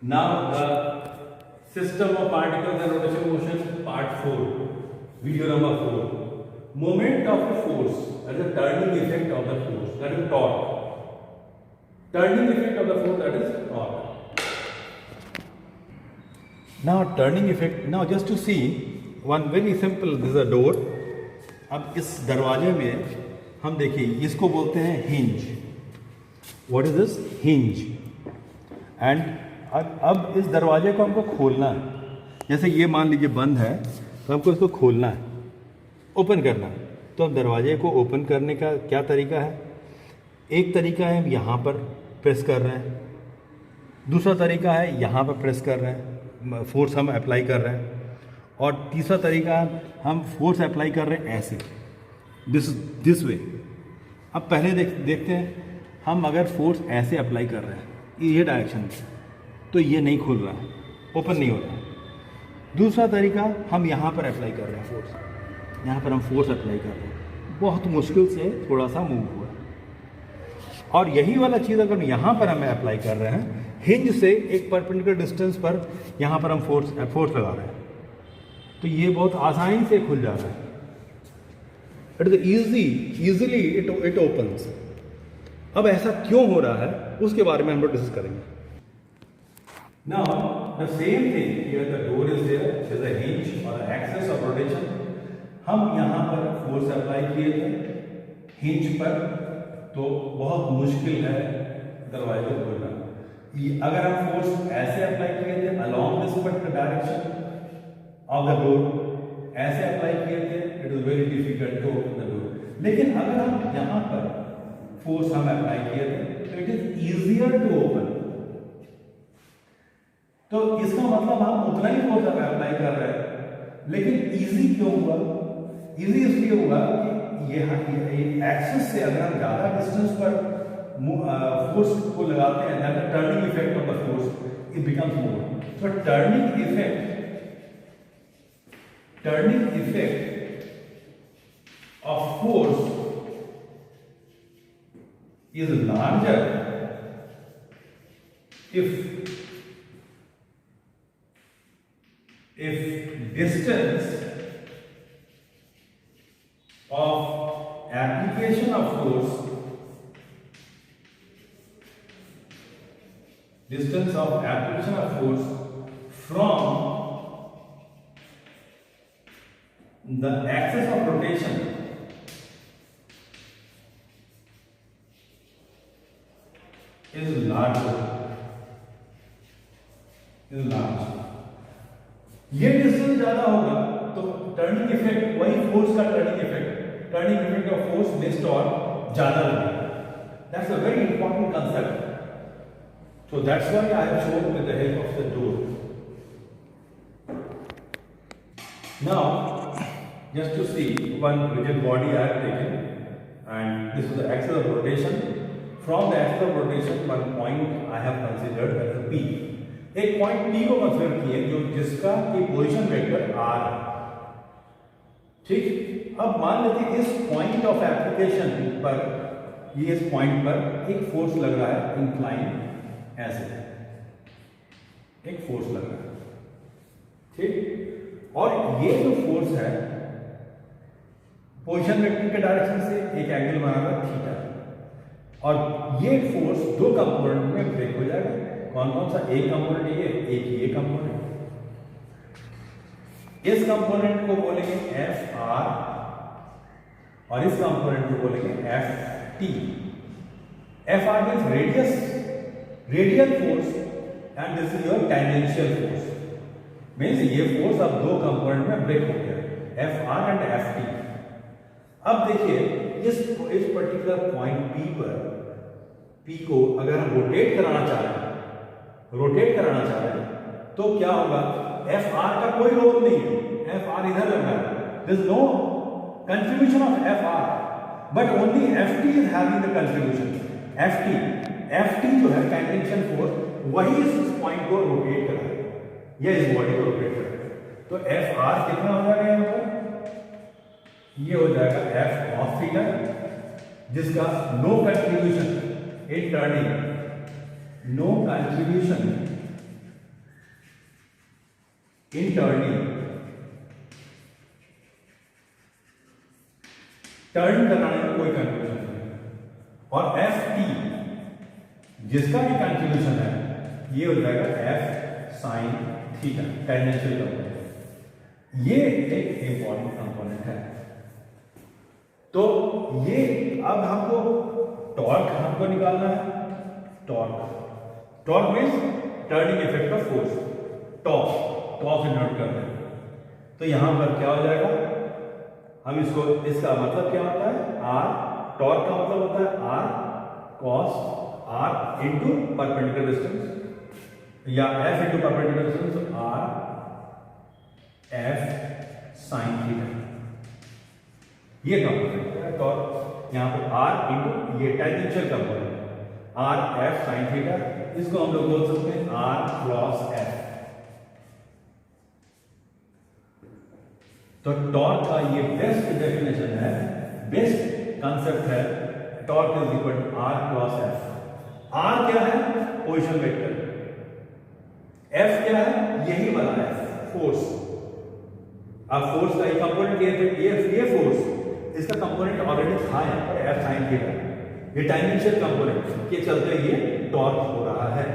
Now the system of particles and rotation motion, part 4, video number 4. Moment of a force as a turning effect of the force, that is torque. Turning effect of the force, that is torque. Now turning effect, now just to see one very simple, this is a door. अब इस दरवाजे में हम देखिए इसको बोलते हैं hinge. What is this? Hinge. And अब इस दरवाजे को हमको खोलना है. जैसे ये मान लीजिए बंद है तो हमको इसको खोलना है, ओपन करना है. तो अब दरवाजे को ओपन करने का क्या तरीका है? एक तरीका है हम यहाँ पर प्रेस कर रहे हैं, दूसरा तरीका है यहाँ पर प्रेस कर रहे हैं, फोर्स हम अप्लाई कर रहे हैं, और तीसरा तरीका हम फोर्स अप्लाई कर रहे हैं ऐसे, दिस वे. अब पहले देखते हैं हम अगर फोर्स ऐसे अप्लाई कर रहे हैं ये डायरेक्शन में, तो ये नहीं खुल रहा है, ओपन नहीं हो रहा है. दूसरा तरीका हम यहाँ पर अप्लाई कर रहे हैं फोर्स, यहाँ पर हम फोर्स अप्लाई कर रहे हैं, बहुत मुश्किल से थोड़ा सा मूव हुआ. और यही वाला चीज़ अगर यहाँ पर हमें अप्लाई कर रहे हैं हिंज से एक परपेंडिकुलर डिस्टेंस पर, यहाँ पर हम फोर्स लगा रहे हैं, तो ये बहुत आसानी से खुल जा रहा है. It is easily it opens. अब ऐसा क्यों हो रहा है उसके बारे में हम लोग डिस्कस करेंगे. Now the same thing here, the door is there, is a hinge और एक्सिस ऑफ रोटेशन. हम यहाँ पर फोर्स अप्लाई किए थे हिंज पर, तो बहुत मुश्किल है दरवाजे को खोलना. अगर हम फोर्स ऐसे अप्लाई किए थे along this particular direction of the door, ऐसे अप्लाई किए थे, it is very difficult to open the door. लेकिन अगर हम यहाँ पर फोर्स हम अप्लाई किए थे तो it is easier to open. तो इसका मतलब हम उतना ही फोर्स अप्लाई कर रहे हैं, लेकिन इजी क्यों हुआ? इजी इसलिए हुआ कि ये एक्सिस से अगर हम ज्यादा डिस्टेंस पर फोर्स को लगाते हैं, that the turning effect of the force it becomes more. So turning effect of force is larger if distance of application of force from the axis of rotation is large. ये distance ज्यादा होगा तो turning effect, वही force का turning effect of force based और ज्यादा लगेगा. That's a very important concept. So that's why I have shown with the help of the door. Now, just to see one rigid body I have taken, and this is the axis of rotation. From the axis of rotation, one point I have considered as a P. एक point P को consider किए जो जिसका की position vector R है. ठीक. अब मान लेते हैं इस पॉइंट ऑफ एप्लीकेशन पर, ये इस पॉइंट पर एक फोर्स लग रहा है इंक्लाइन, ऐसे एक फोर्स लग रहा है. ठीक. और ये जो फोर्स है पोजीशन वेक्टर के डायरेक्शन से एक एंगल बना रहा है थीटा, और ये फोर्स दो कंपोनेंट में ब्रेक हो जाएगा. कौन कौन सा? एक कंपोनेंट ये कंपोनेंट. इस कंपोनेंट को बोलेंगे एफ आर और इस कंपोनेंट को बोलेंगे F T. F R means radial force and this is your tangential force. Means ये फोर्स अब दो कंपोनेंट में ब्रेक हो गया, F R and F T. अब देखिए इस पर्टिकुलर पॉइंट P को अगर हम रोटेट कराना चाह रहे हैं तो क्या होगा? एफ आर का कोई रोल नहीं है, एफ आर इधर लग रहा है, there is no contribution of F R, but only F T is having the contribution. F T जो है टेंजेंशियल फोर्स, वही इस पॉइंट को रोटेट कर रहा है या इस बॉडी को रोटेट कर रहा है. तो एफ आर कितना हो जाएगा यहाँ पर? ये हो जाएगा एफ ऑफ थीटा, जिसका no contribution in turning, no contribution in turning, turn कराने में कोई कंट्रीब्यूशन नहीं है। और एफ टी जिसका भी कंट्रीब्यूशन है ये हो जाएगा F sine theta, tangential component. ये एक इंपॉर्टेंट कंपोनेंट है। तो ये अब हमको टॉर्क हमको निकालना है। Torque means turning effect of force, torque से नोट करते हैं। तो यहां पर क्या हो जाएगा, हम इसको, इसका मतलब क्या होता है, आर, टॉर्क का मतलब होता है R cos R into perpendicular distance, या F into perpendicular distance, R F sine theta. ये कंपोनेंट है टॉर्क। यहां पर आर इंटू ये tangential component R F sine theta, इसको हम लोग बोल सकते हैं आर क्रॉस एफ। तो टॉर्क का ये बेस्ट डेफिनेशन है, बेस्ट कंसेप्ट है, torque is equal to R cross F. R क्या है, पोजीशन वेक्टर। एफ क्या है, यही वाला है फोर्स। अब फोर्स का एक कंपोनेंट ये फोर्स, इसका कंपोनेंट ऑलरेडी था यहाँ पर एफ साइन थीटा, ये टेंजेंशियल कंपोनेंट के चलते ये टॉर्क हो रहा है।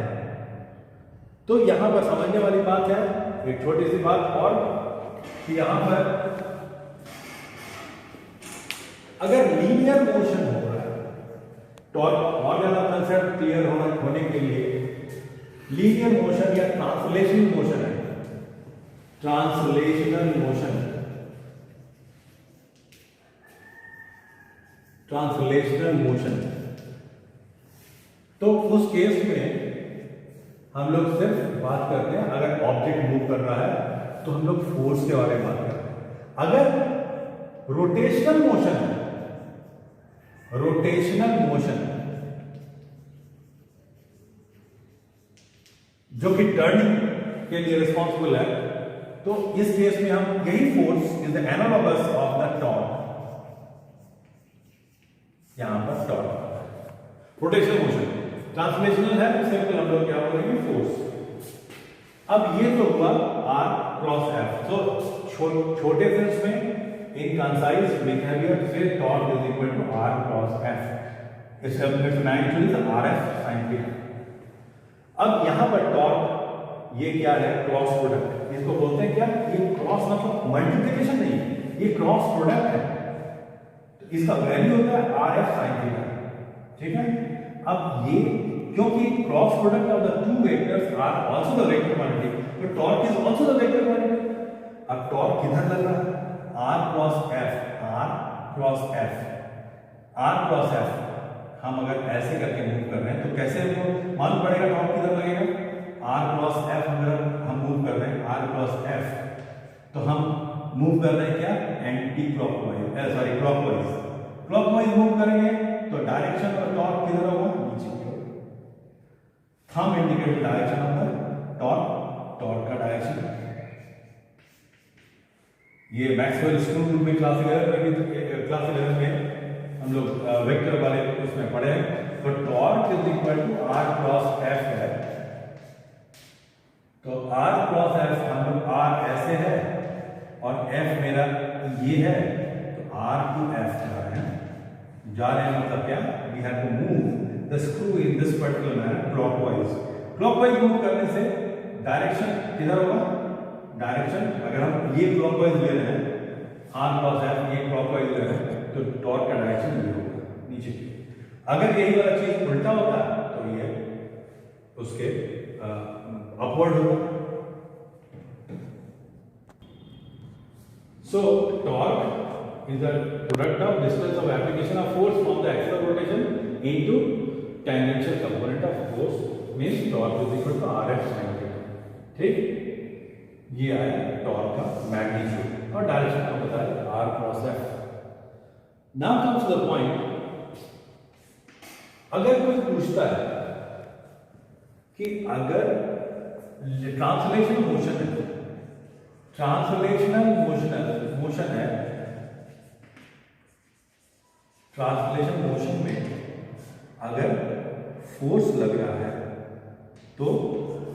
तो यहां पर समझने वाली बात है, एक छोटी सी बात और, कि यहां पर अगर लीनियर मोशन हो रहा है, टॉर्क और ज्यादा कंसेप्ट क्लियर होने के लिए, लीनियर मोशन या ट्रांसलेशनल मोशन है, ट्रांसलेशनल मोशन, ट्रांसलेशनल मोशन, तो उस केस में हम लोग सिर्फ बात करते हैं, अगर ऑब्जेक्ट मूव कर रहा है तो हम लोग फोर्स के बारे में बात करते हैं। अगर रोटेशनल मोशन है, रोटेशनल मोशन जो कि टर्निंग के लिए रिस्पॉन्सिबल है, तो इस केस में हम यही force is the analogous of the torque, यहां पर टॉर्क। रोटेशनल मोशन, ट्रांसलेशनल है, सिंपल हम लोग क्या बोलेंगे, फोर्स। अब ये तो हुआ आर क्रॉस एफ। तो छोटे सेंस में इन कंसाइज बिहेवियर से torque is equal to R cross F, it's magnitude is R F sine theta. अब यहां पर टॉर्क ये क्या है, क्रॉस प्रोडक्ट, इसको बोलते हैं क्या, ये क्रॉस मतलब मल्टीप्लिकेशन नहीं है, ये क्रॉस प्रोडक्ट है। तो इसका वैल्यू होता है आर एफ साइन थीटा, ठीक है। अब ये क्योंकि cross product of the two vectors are also the vector quantity, तो torque is also the vector quantity. अब टॉर्क किधर लग रहा है, R cross F, R cross F, R cross F. हम अगर ऐसे करके मूव कर रहे हैं तो कैसे हमको मालूम पड़ेगा टॉर्क किधर लगेगा, आर क्रॉस एफ। अगर हम मूव कर रहे हैं आर क्रॉस एफ, तो हम मूव कर रहे हैं क्या, anti clockwise, sorry clockwise, clockwise move करेंगे तो डायरेक्शन का टॉर्क किधर होगा, नीचे की ओर। Thumb indicate direction of the torque, torque का डायरेक्शन। ये मैक्सवेल स्क्रू में क्लास 11 में हम लोग वेक्टर वाले उसमें पढ़े हैं। तो torque is equal to R cross F है, तो आर क्रॉस एफ, हम लोग आर ऐसे है और एफ मेरा ये है, तो आर टू एफ जा रहे हैं मतलब क्या, we have to move the screw in this particular manner clockwise. Clockwise move करने से डायरेक्शन किधर होगा, डायरेक्शन अगर हम ये क्लॉकवाइज ले रहे हैं, आर क्रॉस एफ ये क्लॉकवाइज ले रहे हैं, तो टॉर्क का डायरेक्शन ये होगा, नीचे की। अगर यही वाला चीज उल्टा होता तो ये उसके अपवर्ड होगा। सो torque is the product of distance of application of force from the axis of rotation into tangential component of force, means torque is equal to RF sin theta। ठीक, ये आया टॉर्क का मैग्नीट्यूड और direction का बताया R cross F। Now comes the point, अगर कोई पूछता है कि अगर ट्रांसलेशनल मोशन है, ट्रांसलेशनल मोशन है, ट्रांसलेशन मोशन में अगर फोर्स लग रहा है तो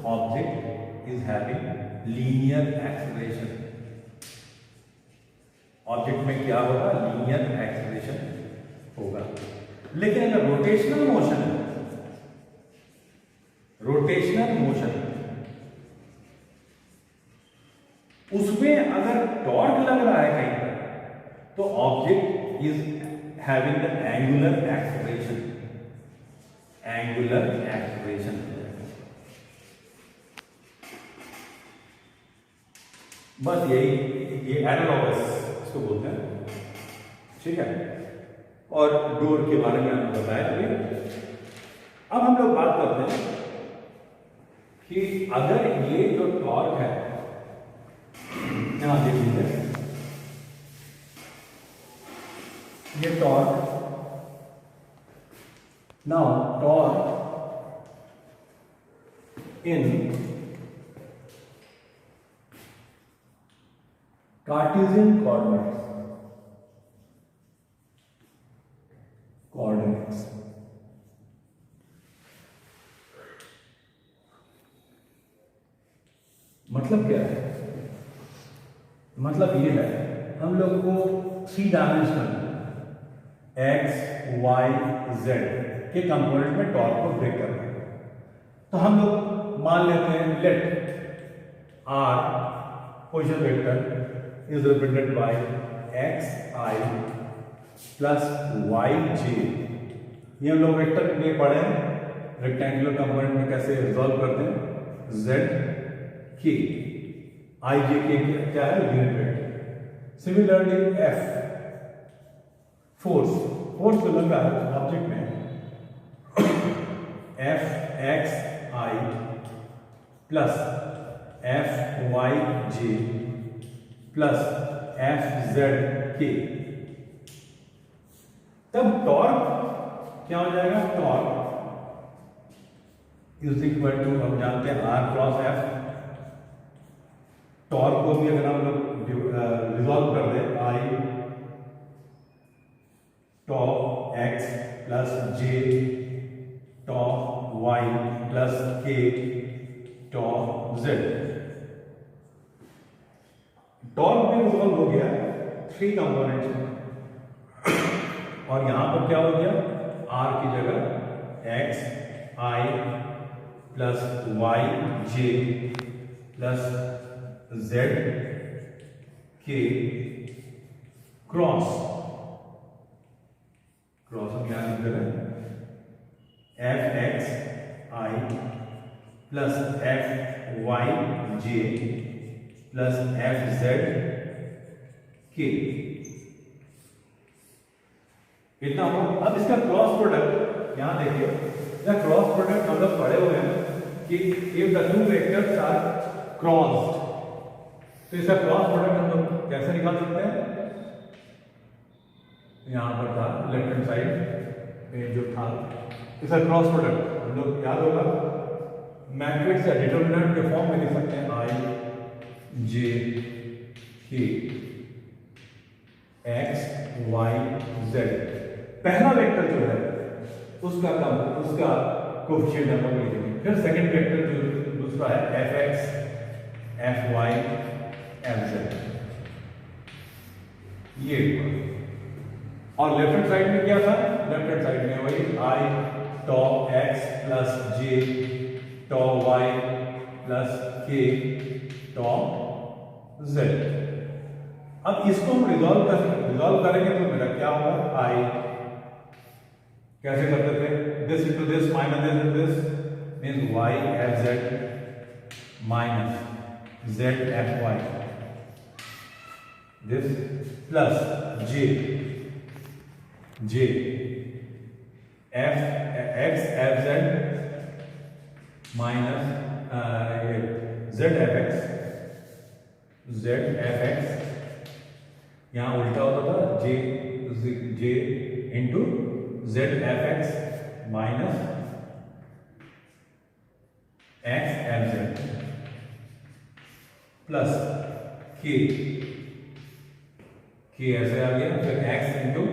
object is having linear acceleration. Object में क्या होगा? लीनियर एक्सेलरेशन होगा। लेकिन अगर रोटेशनल मोशन है, रोटेशनल मोशन उसमें अगर टॉर्क लग रहा है कहीं पर, तो object is having the angular acceleration, angular acceleration. बस यही, ये एनालॉगस इसको बोलते हैं, ठीक है। और डोर के बारे में आपको बताया अभी। अब हम लोग बात करते हैं कि अगर ये जो टॉर्क है, यहां देख लीजिए, ये torque, now torque in Cartesian coordinates मतलब क्या है? मतलब ये है, हम लोग को 3 डायमेंशनल एक्स वाई जेड के कंपोनेंट में टॉर्क को ब्रेक करना है। तो हम लोग मान लेते हैं let R position vector is represented by X I plus Y J. ये हम लोग वेक्टर में पढ़े हैं, रेक्टेंगुलर कंपोनेंट में कैसे रिजॉल्व करते हैं। जेड के आई जे के क्या है? Unit vector. Similarly F force, force जो लगा है ऑब्जेक्ट में, F x I plus F Y J plus F Z के। तब टॉर्क क्या हो जाएगा? टॉर्क इज इक्वल टू, हम जानते हैं आर क्रॉस एफ। टॉर्क को भी अगर हम लोग रिजॉल्व कर दें, I top X plus J top Y plus K top Z. Torque भी रिजॉल्व हो गया 3 कंपोनेंट्स में, और यहां पर क्या हो गया? आर की जगह x I plus Y J plus Z के क्रॉस, क्रॉस हम क्या लिख रहे हैं? F x I plus F Y J plus F Z के, इतना हो। अब इसका क्रॉस प्रोडक्ट यहां देखिए, यह क्रॉस प्रोडक्ट हम लोग पढ़े हुए हैं कि if the 2 vectors are crossed, तो इसका क्रॉस प्रोडक्ट हम लोग कैसे निकाल सकते हैं? यहां पर था लेफ्ट हैंड साइड में जो था, इसका क्रॉस प्रोडक्ट हम लोग याद होगा, मैट्रिक्स या डिटरमिनेंट के फॉर्म में लिख सकते हैं आई जे के एक्स वाई जेड। पहला वेक्टर जो है उसका कोएफिशिएंट हम लोग लिखेंगे, फिर सेकंड वेक्टर जो दूसरा है F X F Y F Z, ये। और लेफ्ट हैंड साइड में क्या था? लेफ्ट हैंड साइड में वही I top X plus J top Y plus K top Z. अब इसको हम रिजॉल्व करेंगे तो मेरा क्या होगा? आई कैसे करते थे? This into this minus this into this means Y F Z minus Z F Y, this plus J F X F Z minus Z F X यहां उल्टा होता था, J into Z F X minus X F Z plus K ऐसे आ गया, फिर X into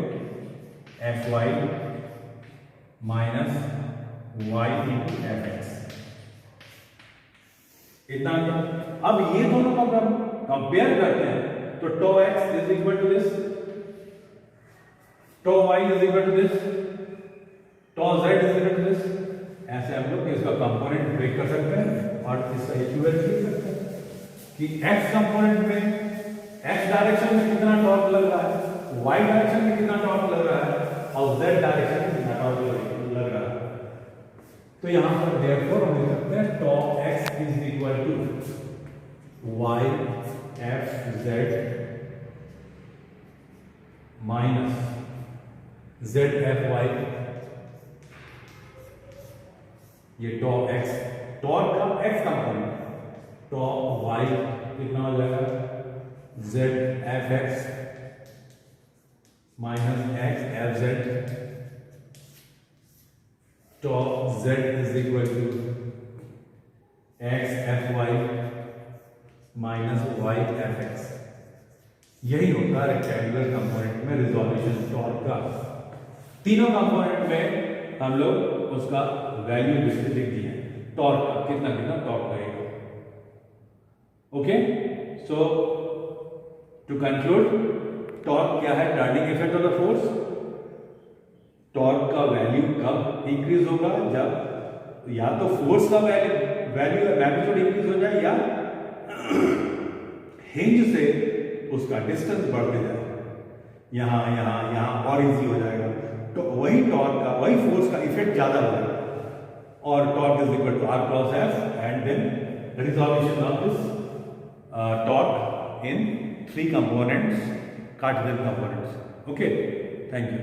F Y minus Y into F X, इतना अब ये दोनों को अगर कंपेयर करते हैं तो tau X is equal to this, tau Y is equal to this, tau Z is equal to this. ऐसे हम लोग इसका कंपोनेंट ब्रेक कर सकते हैं और इसका इक्विवेलेंट लिख सकते हैं कि एक्स कंपोनेंट में एक्स डायरेक्शन में कितना टॉर्क लग रहा है, वाई डायरेक्शन में कितना टॉर्क लग रहा है और जेड डायरेक्शन में कितना टॉर्क लग रहा है। तो यहां पर देयरफॉर हम लिख सकते हैं tau X is equal to Y F Z minus Z F Y. ये टॉ एक्स, टॉर्क का एक्स कंपोनेंट, टॉ वाई कितना हो जाएगा Z F X minus X F Z, tau Z is equal to X F Y minus Y F X. यही होता है rectangular component में resolution torque का। तीनों कंपोनेंट में हम लोग उसका वैल्यू लिख दिए टॉर्क का, कितना कितना टॉर्क लगेगा। Okay, so to conclude, torque क्या है? Turning effect of the force. Torque का वैल्यू कब इंक्रीज होगा? जब या तो फोर्स का वैल्यू मैग्नीट्यूड इंक्रीज हो जाए या हिंज से उसका डिस्टेंस बढ़ते जाए, यहां यहां यहां और इजी हो जाएगा। तो वही टॉर्क का, वही फोर्स का इफेक्ट ज्यादा हो जाएगा और torque is equal to R cross F and then resolution of this torque in 3 components, Cartesian components. Okay, thank you.